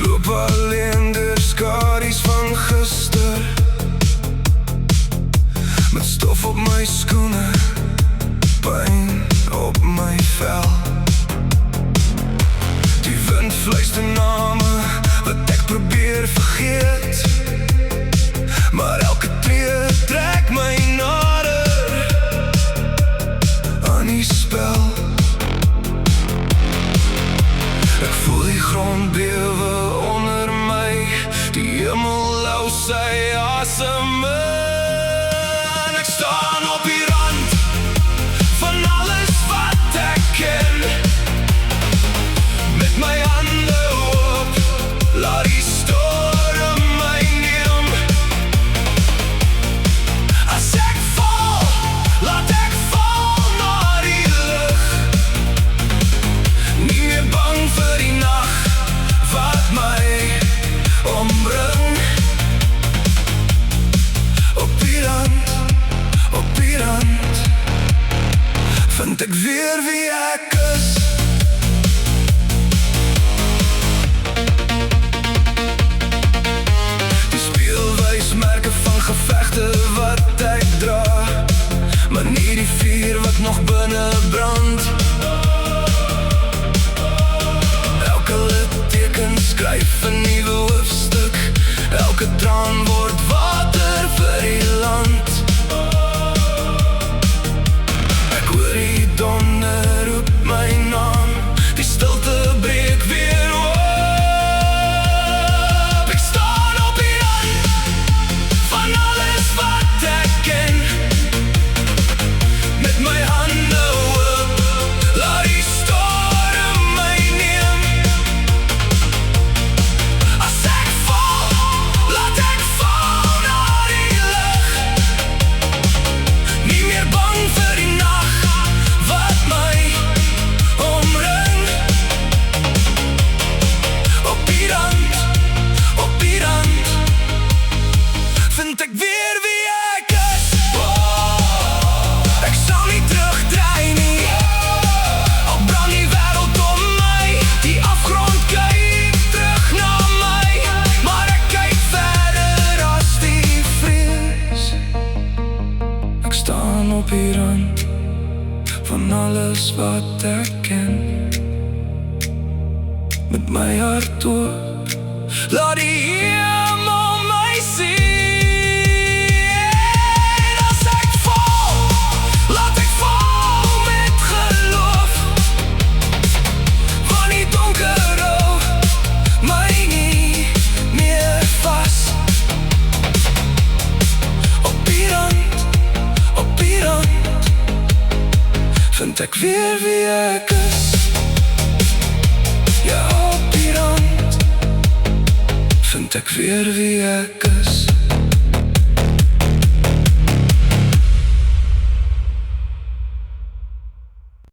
loop alleen deur skaries van gister, met stof op my skoene, pyn op my vel. Die wind fluister name wat ek probeer vergeet, maar elke tree trek my nader aan die spel. Ek voel die grond bewe onder my, die hemel lou sy asem in. Ek staan op die rand van alles wat ek ken, met my hande oop, laat die storm my neem. As ek val, laat ek val na die lug, nie meer bang vir die nag wat my ombring. Op die rand vind ek weer wie ek is. Die spieël wys merke van gevegte wat ek dra, maar nie die vuur wat nog binne brand. Elke litteken skryf 'n nuwe hoofstuk, elke traan word water vir die land. Ek hoor die donder roep my naam, die stilte breek weer op. Ek staan op die rand van alles wat ek ken, met my hande oop, laat die storm my neem. As ek val, laat ek val na die lug, nie meer bang vir die nag wat my omring. Op die rand vind ek weer wie ek is. Ek sal nie terugdraai nie, al brand die wêreld om my, die afgrond kyk terug na my, maar ek kyk verder as die vrees. Ek staan op die rand van alles wat ek ken, met my hart oop, laat die hemel my sien. As ek val, laat ek val met geloof, want die donker hou my nie meer vas. Op die rand vind ek weer wie ek is. Ja, op die rand vind ek weer wie ek is.